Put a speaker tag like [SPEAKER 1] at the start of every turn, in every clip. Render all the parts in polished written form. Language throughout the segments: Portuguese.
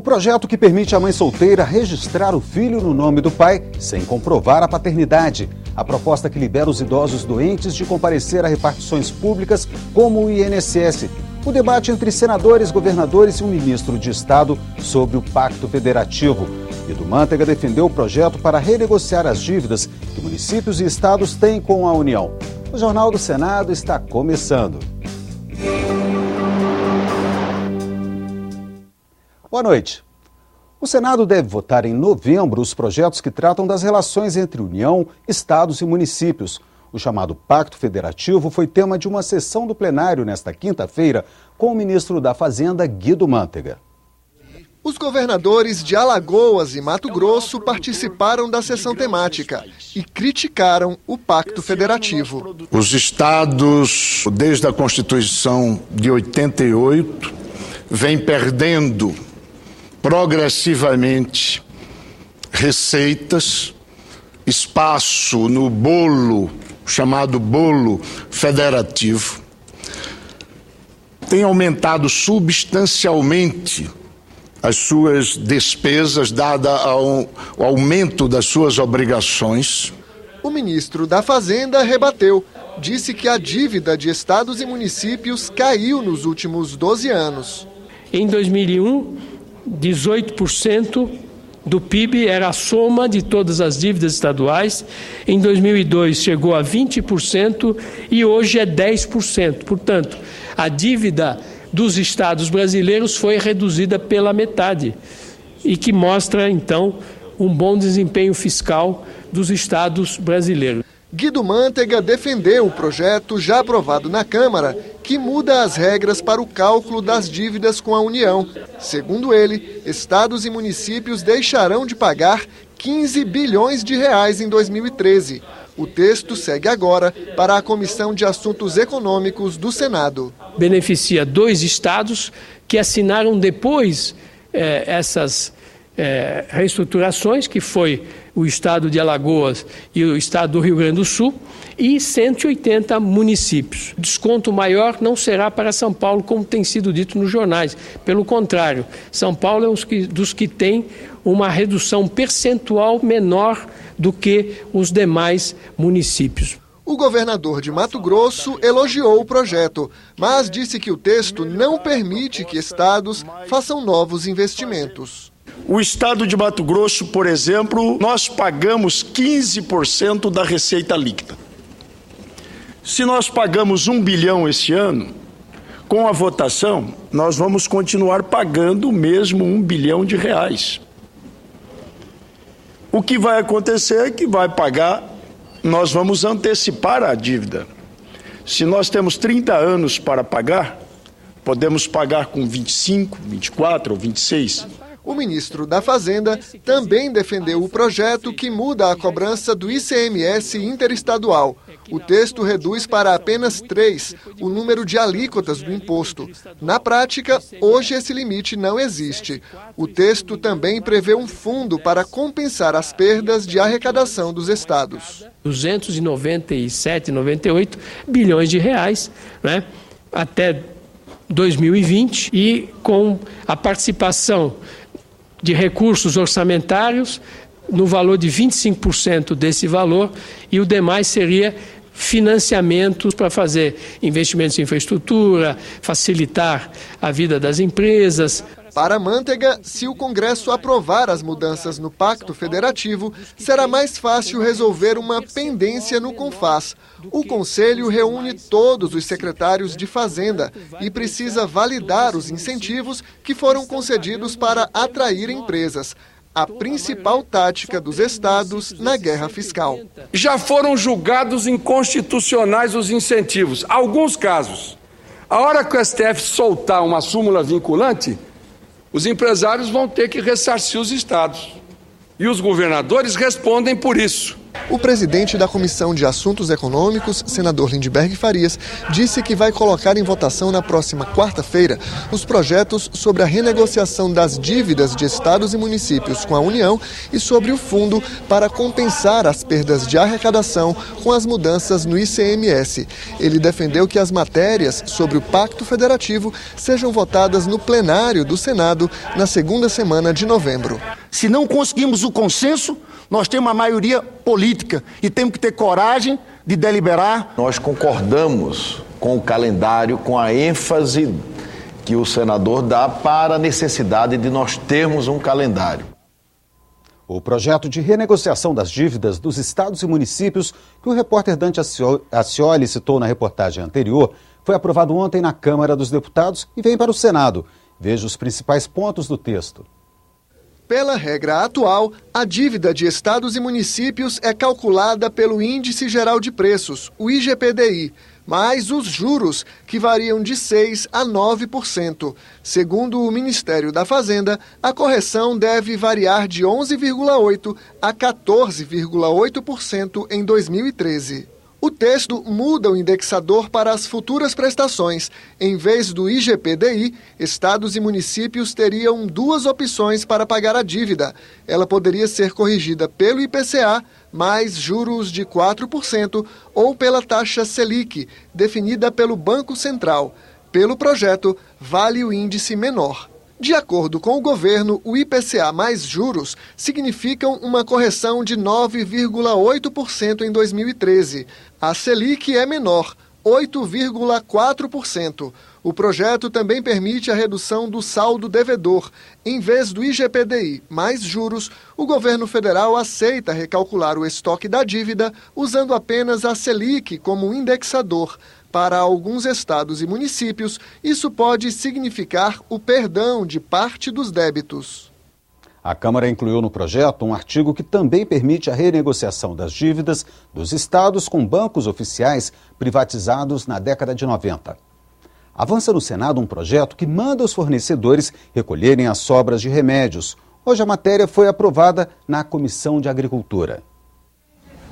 [SPEAKER 1] projeto que permite à mãe solteira registrar o filho no nome do pai sem comprovar a paternidade. A proposta que libera os idosos doentes de comparecer a repartições públicas como o INSS. O debate entre senadores, governadores e um ministro de Estado sobre o Pacto Federativo. Guido Mantega defendeu o projeto para renegociar as dívidas que municípios e estados têm com a União. O Jornal do Senado está começando. Boa noite. O Senado deve votar em novembro os projetos que tratam das relações entre União, estados e municípios. O chamado Pacto Federativo foi tema de uma sessão do plenário nesta quinta-feira com o ministro da Fazenda, Guido Mantega.
[SPEAKER 2] Os governadores de Alagoas e Mato Grosso participaram da sessão temática e criticaram o Pacto Federativo.
[SPEAKER 3] Os estados, desde a Constituição de 88, vêm perdendo progressivamente receitas, espaço no bolo, chamado bolo federativo. Tem aumentado substancialmente as suas despesas, dada ao aumento das suas obrigações.
[SPEAKER 2] O ministro da Fazenda rebateu. Disse que a dívida de estados e municípios caiu nos últimos 12 anos.
[SPEAKER 4] Em 2001, 18% do PIB era a soma de todas as dívidas estaduais. Em 2002 chegou a 20% e hoje é 10%. Portanto, a dívida dos estados brasileiros foi reduzida pela metade e que mostra, então, um bom desempenho fiscal dos estados brasileiros.
[SPEAKER 2] Guido Mantega defendeu o projeto já aprovado na Câmara, que muda as regras para o cálculo das dívidas com a União. Segundo ele, estados e municípios deixarão de pagar 15 bilhões de reais em 2013. O texto segue agora para a Comissão de Assuntos Econômicos do Senado.
[SPEAKER 4] Beneficia 2 estados que assinaram depois essas reestruturações, que foi o estado de Alagoas e o estado do Rio Grande do Sul, e 180 municípios. O desconto maior não será para São Paulo, como tem sido dito nos jornais. Pelo contrário, São Paulo é dos que tem uma redução percentual menor do que os demais municípios.
[SPEAKER 2] O governador de Mato Grosso elogiou o projeto, mas disse que o texto não permite que estados façam novos investimentos.
[SPEAKER 3] O estado de Mato Grosso, por exemplo, nós pagamos 15% da receita líquida. Se nós pagamos 1 bilhão esse ano, com a votação, nós vamos continuar pagando o mesmo 1 bilhão de reais. O que vai acontecer é que nós vamos antecipar a dívida. Se nós temos 30 anos para pagar, podemos pagar com 25, 24 ou 26.
[SPEAKER 2] O ministro da Fazenda também defendeu o projeto que muda a cobrança do ICMS interestadual. O texto reduz para apenas 3 o número de alíquotas do imposto. Na prática, hoje esse limite não existe. O texto também prevê um fundo para compensar as perdas de arrecadação dos estados.
[SPEAKER 4] 297, 98 bilhões de reais, né, até 2020, e com a participação de recursos orçamentários no valor de 25% desse valor, e o demais seria financiamentos para fazer investimentos em infraestrutura, facilitar a vida das empresas.
[SPEAKER 2] Para Mantega, se o Congresso aprovar as mudanças no Pacto Federativo, será mais fácil resolver uma pendência no CONFAS. O Conselho reúne todos os secretários de Fazenda e precisa validar os incentivos que foram concedidos para atrair empresas. A principal tática dos estados na guerra fiscal.
[SPEAKER 5] Já foram julgados inconstitucionais os incentivos. Alguns casos. A hora que o STF soltar uma súmula vinculante, os empresários vão ter que ressarcir os estados. E os governadores respondem por isso.
[SPEAKER 2] O presidente da Comissão de Assuntos Econômicos, senador Lindbergh Farias, disse que vai colocar em votação na próxima quarta-feira os projetos sobre a renegociação das dívidas de estados e municípios com a União e sobre o fundo para compensar as perdas de arrecadação com as mudanças no ICMS. Ele defendeu que as matérias sobre o Pacto Federativo sejam votadas no plenário do Senado na segunda semana de novembro.
[SPEAKER 3] Se não conseguimos o consenso, nós temos uma maioria política e temos que ter coragem de deliberar.
[SPEAKER 6] Nós concordamos com o calendário, com a ênfase que o senador dá para a necessidade de nós termos um calendário.
[SPEAKER 1] O projeto de renegociação das dívidas dos estados e municípios, que o repórter Dante Ascioli citou na reportagem anterior, foi aprovado ontem na Câmara dos Deputados e vem para o Senado. Veja os principais pontos do texto.
[SPEAKER 2] Pela regra atual, a dívida de estados e municípios é calculada pelo Índice Geral de Preços, o IGPDI, mais os juros, que variam de 6% a 9%. Segundo o Ministério da Fazenda, a correção deve variar de 11,8% a 14,8% em 2013. O texto muda o indexador para as futuras prestações. Em vez do IGPDI, estados e municípios teriam duas opções para pagar a dívida. Ela poderia ser corrigida pelo IPCA, mais juros de 4%, ou pela taxa Selic, definida pelo Banco Central. Pelo projeto, vale o índice menor. De acordo com o governo, o IPCA mais juros significam uma correção de 9,8% em 2013. A Selic é menor, 8,4%. O projeto também permite a redução do saldo devedor. Em vez do IGPDI mais juros, o governo federal aceita recalcular o estoque da dívida usando apenas a Selic como indexador. Para alguns estados e municípios, isso pode significar o perdão de parte dos débitos.
[SPEAKER 1] A Câmara incluiu no projeto um artigo que também permite a renegociação das dívidas dos estados com bancos oficiais privatizados na década de 90. Avança no Senado um projeto que manda os fornecedores recolherem as sobras de remédios. Hoje a matéria foi aprovada na Comissão de Agricultura.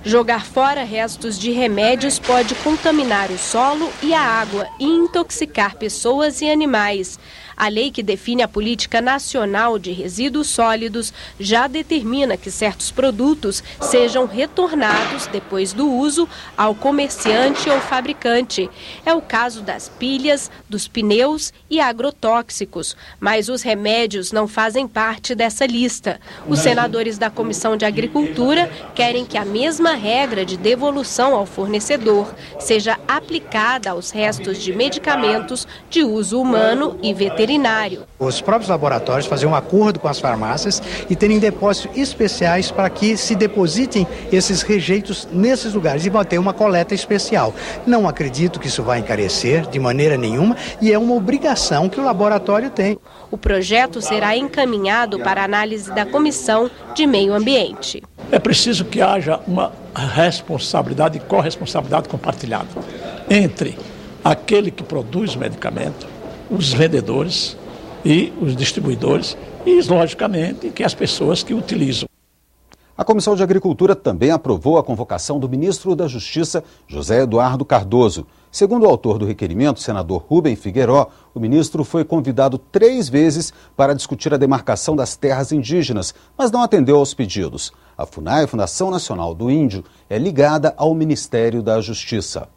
[SPEAKER 7] Jogar fora restos de remédios pode contaminar o solo e a água e intoxicar pessoas e animais. A lei que define a Política Nacional de Resíduos Sólidos já determina que certos produtos sejam retornados depois do uso ao comerciante ou fabricante. É o caso das pilhas, dos pneus e agrotóxicos, mas os remédios não fazem parte dessa lista. Os senadores da Comissão de Agricultura querem que a mesma regra de devolução ao fornecedor seja aplicada aos restos de medicamentos de uso humano e veterinário.
[SPEAKER 8] Os próprios laboratórios fazem um acordo com as farmácias e terem depósitos especiais para que se depositem esses rejeitos nesses lugares e vão ter uma coleta especial. Não acredito que isso vai encarecer de maneira nenhuma e é uma obrigação que o laboratório tem.
[SPEAKER 7] O projeto será encaminhado para análise da Comissão de Meio Ambiente.
[SPEAKER 9] É preciso que haja uma responsabilidade e corresponsabilidade compartilhada entre aquele que produz o medicamento, os vendedores e os distribuidores e, logicamente, que as pessoas que utilizam.
[SPEAKER 1] A Comissão de Agricultura também aprovou a convocação do ministro da Justiça, José Eduardo Cardoso. Segundo o autor do requerimento, senador Rubem Figueiró, o ministro foi convidado 3 vezes para discutir a demarcação das terras indígenas, mas não atendeu aos pedidos. A FUNAI, Fundação Nacional do Índio, é ligada ao Ministério da Justiça.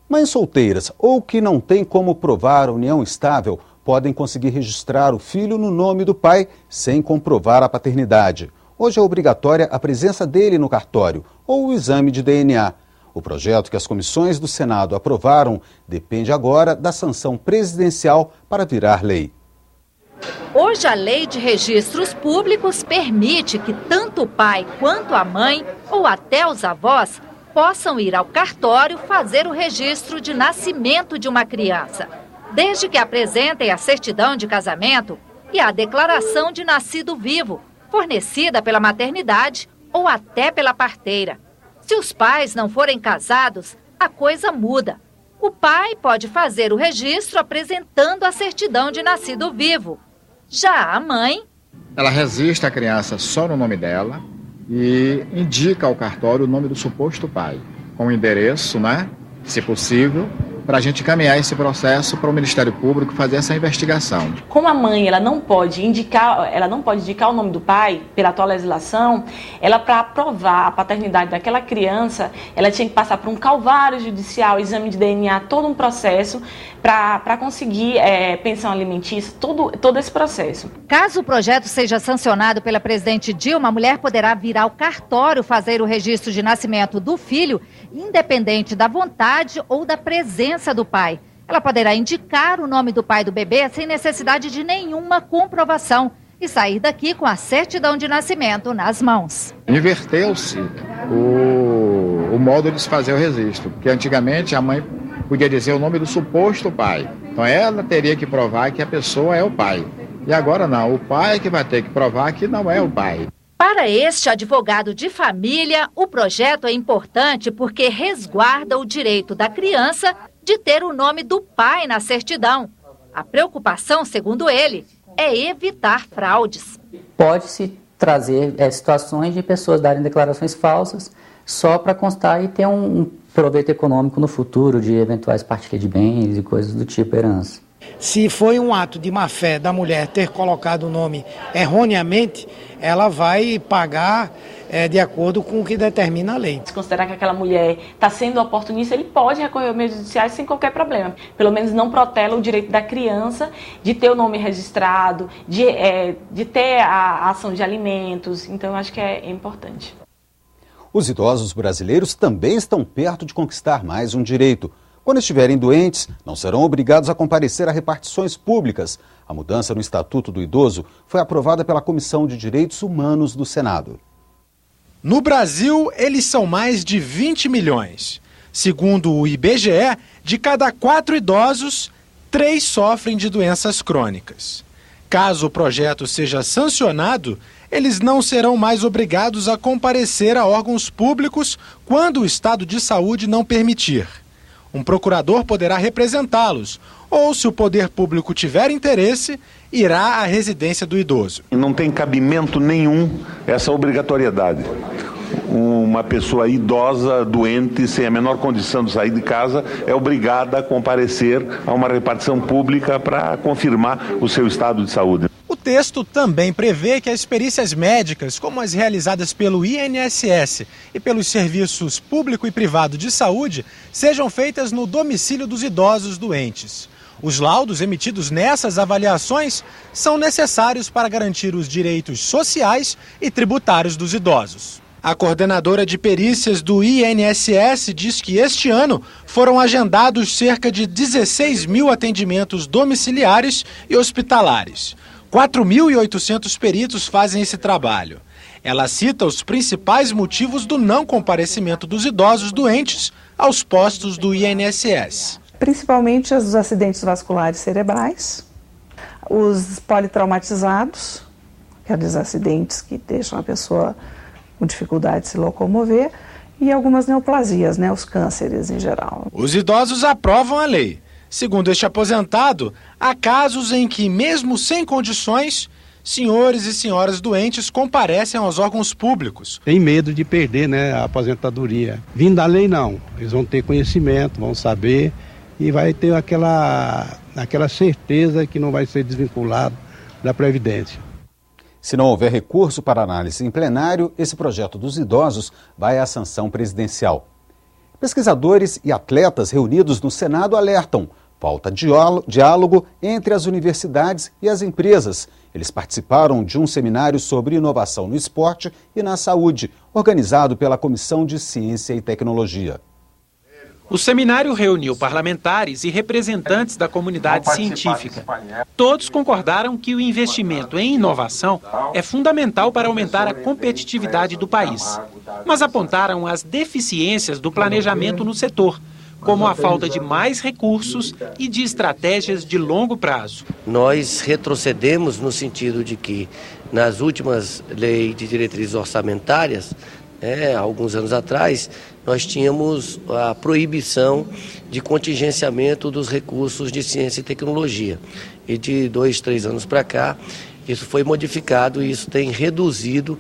[SPEAKER 1] Mães solteiras ou que não têm como provar a união estável podem conseguir registrar o filho no nome do pai sem comprovar a paternidade. Hoje é obrigatória a presença dele no cartório ou o exame de DNA. O projeto que as comissões do Senado aprovaram depende agora da sanção presidencial para virar lei.
[SPEAKER 10] Hoje a Lei de Registros Públicos permite que tanto o pai quanto a mãe ou até os avós possam ir ao cartório fazer o registro de nascimento de uma criança, desde que apresentem a certidão de casamento e a declaração de nascido vivo, fornecida pela maternidade ou até pela parteira. Se os pais não forem casados, a coisa muda. O pai pode fazer o registro apresentando a certidão de nascido vivo. Já a mãe...
[SPEAKER 11] Ela registra a criança só no nome dela, e indica ao cartório o nome do suposto pai, com o endereço, né, se possível, para a gente encaminhar esse processo para o Ministério Público fazer essa investigação.
[SPEAKER 12] Como a mãe ela não pode indicar o nome do pai pela atual legislação, ela, para aprovar a paternidade daquela criança, ela tinha que passar por um calvário judicial, exame de DNA, todo um processo para conseguir pensão alimentícia, todo esse processo.
[SPEAKER 10] Caso o projeto seja sancionado pela presidente Dilma, a mulher poderá vir ao cartório fazer o registro de nascimento do filho, independente da vontade ou da presença do pai. Ela poderá indicar o nome do pai do bebê sem necessidade de nenhuma comprovação e sair daqui com a certidão de nascimento nas mãos.
[SPEAKER 11] Inverteu-se o modo de se fazer o registro, porque antigamente a mãe podia dizer o nome do suposto pai. Então ela teria que provar que a pessoa é o pai. E agora não, o pai é que vai ter que provar que não é o pai.
[SPEAKER 10] Para este advogado de família, o projeto é importante porque resguarda o direito da criança de ter o nome do pai na certidão. A preocupação, segundo ele, é evitar fraudes.
[SPEAKER 13] Pode-se trazer situações de pessoas darem declarações falsas só para constar e ter um proveito econômico no futuro de eventuais partilha de bens e coisas do tipo herança.
[SPEAKER 14] Se foi um ato de má-fé da mulher ter colocado o nome erroneamente, ela vai pagar de acordo com o que determina a lei.
[SPEAKER 12] Se considerar que aquela mulher está sendo oportunista, ele pode recorrer aos meios judiciais sem qualquer problema. Pelo menos não protela o direito da criança de ter o nome registrado, de ter a ação de alimentos. Então, eu acho que é importante.
[SPEAKER 1] Os idosos brasileiros também estão perto de conquistar mais um direito. Quando estiverem doentes, não serão obrigados a comparecer a repartições públicas. A mudança no Estatuto do Idoso foi aprovada pela Comissão de Direitos Humanos do Senado.
[SPEAKER 15] No Brasil, eles são mais de 20 milhões. Segundo o IBGE, de cada 4 idosos, 3 sofrem de doenças crônicas. Caso o projeto seja sancionado, eles não serão mais obrigados a comparecer a órgãos públicos quando o estado de saúde não permitir. Um procurador poderá representá-los, ou, se o poder público tiver interesse, irá à residência do idoso.
[SPEAKER 16] Não tem cabimento nenhum essa obrigatoriedade. Uma pessoa idosa, doente, sem a menor condição de sair de casa, é obrigada a comparecer a uma repartição pública para confirmar o seu estado de saúde.
[SPEAKER 15] O texto também prevê que as perícias médicas, como as realizadas pelo INSS e pelos serviços público e privado de saúde, sejam feitas no domicílio dos idosos doentes. Os laudos emitidos nessas avaliações são necessários para garantir os direitos sociais e tributários dos idosos. A coordenadora de perícias do INSS diz que este ano foram agendados cerca de 16 mil atendimentos domiciliares e hospitalares. 4.800 peritos fazem esse trabalho. Ela cita os principais motivos do não comparecimento dos idosos doentes aos postos do INSS.
[SPEAKER 17] Principalmente os acidentes vasculares cerebrais, os politraumatizados, aqueles acidentes que deixam a pessoa com dificuldade de se locomover, e algumas neoplasias, os cânceres em geral.
[SPEAKER 15] Os idosos aprovam a lei. Segundo este aposentado, há casos em que, mesmo sem condições, senhores e senhoras doentes comparecem aos órgãos públicos.
[SPEAKER 18] Tem medo de perder a aposentadoria. Vindo da lei, não. Eles vão ter conhecimento, vão saber e vai ter aquela certeza que não vai ser desvinculado da Previdência.
[SPEAKER 1] Se não houver recurso para análise em plenário, esse projeto dos idosos vai à sanção presidencial. Pesquisadores e atletas reunidos no Senado alertam: falta diálogo entre as universidades e as empresas. Eles participaram de um seminário sobre inovação no esporte e na saúde, organizado pela Comissão de Ciência e Tecnologia.
[SPEAKER 19] O seminário reuniu parlamentares e representantes da comunidade científica. Todos concordaram que o investimento em inovação é fundamental para aumentar a competitividade do país, mas apontaram as deficiências do planejamento no setor, como a falta de mais recursos e de estratégias de longo prazo.
[SPEAKER 20] Nós retrocedemos no sentido de que, nas últimas leis de diretrizes orçamentárias, alguns anos atrás, nós tínhamos a proibição de contingenciamento dos recursos de ciência e tecnologia. E de 2, 3 anos para cá, isso foi modificado e isso tem reduzido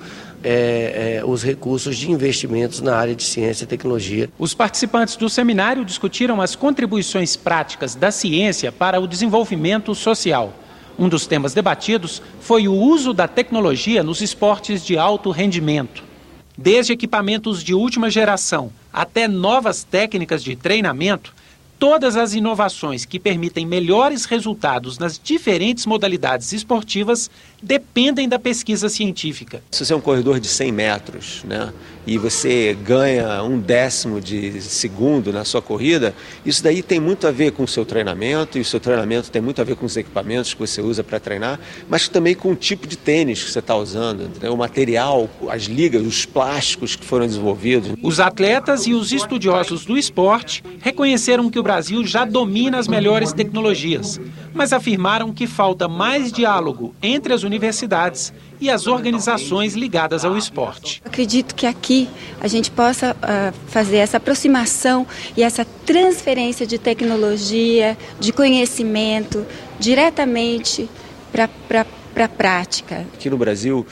[SPEAKER 20] os recursos de investimentos na área de ciência e tecnologia.
[SPEAKER 19] Os participantes do seminário discutiram as contribuições práticas da ciência para o desenvolvimento social. Um dos temas debatidos foi o uso da tecnologia nos esportes de alto rendimento. Desde equipamentos de última geração até novas técnicas de treinamento, todas as inovações que permitem melhores resultados nas diferentes modalidades esportivas dependem da pesquisa científica.
[SPEAKER 21] Se você é um corredor de 100 metros, né, e você ganha 1/10 de segundo na sua corrida, isso daí tem muito a ver com o seu treinamento, e o seu treinamento tem muito a ver com os equipamentos que você usa para treinar, mas também com o tipo de tênis que você está usando, entendeu? O material, as ligas, os plásticos que foram desenvolvidos.
[SPEAKER 19] Os atletas e os estudiosos do esporte reconheceram que o Brasil já domina as melhores tecnologias, mas afirmaram que falta mais diálogo entre as universidades e as organizações ligadas ao esporte.
[SPEAKER 22] Acredito que aqui a gente possa fazer essa aproximação e essa transferência de tecnologia, de conhecimento, diretamente para a prática.
[SPEAKER 21] Aqui no Brasil,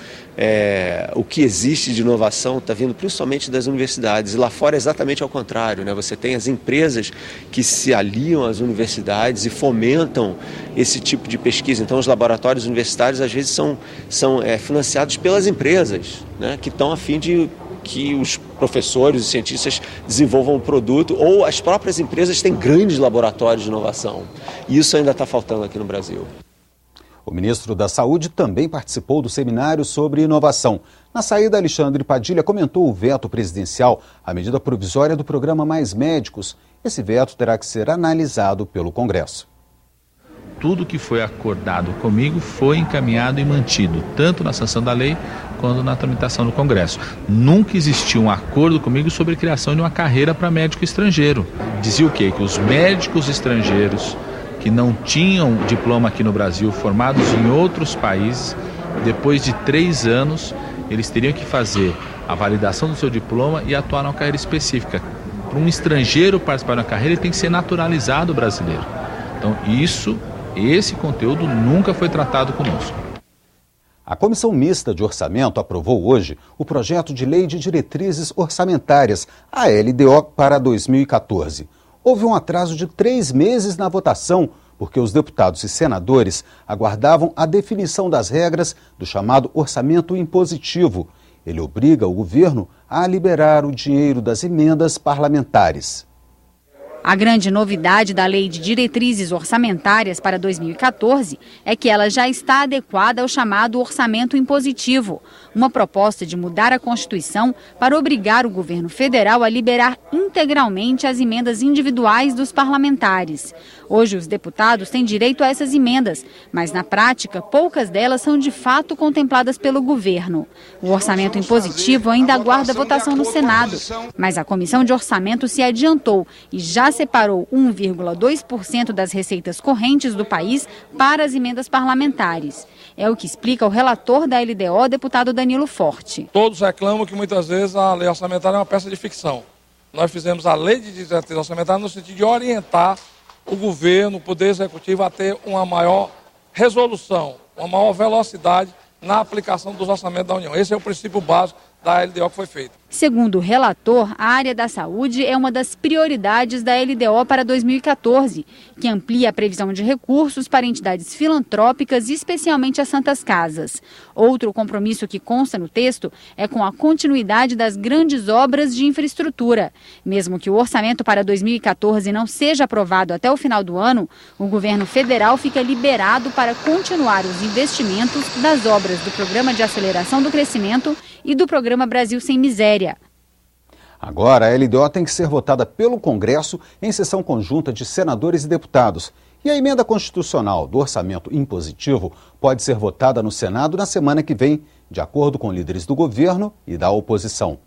[SPEAKER 21] o que existe de inovação está vindo principalmente das universidades, e lá fora é exatamente ao contrário, né? Você tem as empresas que se aliam às universidades e fomentam esse tipo de pesquisa. Então os laboratórios universitários às vezes são financiados pelas empresas, né? Que estão a fim de que os professores e cientistas desenvolvam um produto, ou as próprias empresas têm grandes laboratórios de inovação. E isso ainda está faltando aqui no Brasil.
[SPEAKER 1] O ministro da Saúde também participou do seminário sobre inovação. Na saída, Alexandre Padilha comentou o veto presidencial à medida provisória do programa Mais Médicos. Esse veto terá que ser analisado pelo Congresso.
[SPEAKER 23] Tudo que foi acordado comigo foi encaminhado e mantido, tanto na sanção da lei quanto na tramitação no Congresso. Nunca existiu um acordo comigo sobre a criação de uma carreira para médico estrangeiro. Dizia o quê? Que os médicos estrangeiros que não tinham diploma aqui no Brasil, formados em outros países, depois de 3 anos, eles teriam que fazer a validação do seu diploma e atuar numa carreira específica. Para um estrangeiro participar da carreira, ele tem que ser naturalizado brasileiro. Então, esse conteúdo nunca foi tratado conosco.
[SPEAKER 1] A Comissão Mista de Orçamento aprovou hoje o projeto de Lei de Diretrizes Orçamentárias, a LDO, para 2014. Houve um atraso de 3 meses na votação, porque os deputados e senadores aguardavam a definição das regras do chamado orçamento impositivo. Ele obriga o governo a liberar o dinheiro das emendas parlamentares.
[SPEAKER 24] A grande novidade da Lei de Diretrizes Orçamentárias para 2014 é que ela já está adequada ao chamado orçamento impositivo, uma proposta de mudar a Constituição para obrigar o governo federal a liberar integralmente as emendas individuais dos parlamentares. Hoje, os deputados têm direito a essas emendas, mas na prática, poucas delas são de fato contempladas pelo governo. O orçamento impositivo ainda aguarda votação no Senado, mas a Comissão de Orçamento se adiantou e já separou 1,2% das receitas correntes do país para as emendas parlamentares. É o que explica o relator da LDO, deputado Danilo Forte.
[SPEAKER 25] Todos reclamam que muitas vezes a lei orçamentária é uma peça de ficção. Nós fizemos a lei de diretrizes orçamentárias no sentido de orientar o governo, o poder executivo a ter uma maior resolução, uma maior velocidade na aplicação dos orçamentos da União. Esse é o princípio básico da LDO que foi feito.
[SPEAKER 24] Segundo o relator, a área da saúde é uma das prioridades da LDO para 2014, que amplia a previsão de recursos para entidades filantrópicas, especialmente as Santas Casas. Outro compromisso que consta no texto é com a continuidade das grandes obras de infraestrutura. Mesmo que o orçamento para 2014 não seja aprovado até o final do ano, o governo federal fica liberado para continuar os investimentos das obras do Programa de Aceleração do Crescimento e do Programa Brasil Sem Miséria.
[SPEAKER 1] Agora, a LDO tem que ser votada pelo Congresso em sessão conjunta de senadores e deputados. E a emenda constitucional do orçamento impositivo pode ser votada no Senado na semana que vem, de acordo com líderes do governo e da oposição.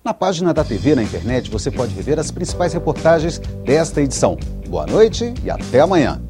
[SPEAKER 1] Na página da TV na internet você pode rever as principais reportagens desta edição. Boa noite e até amanhã.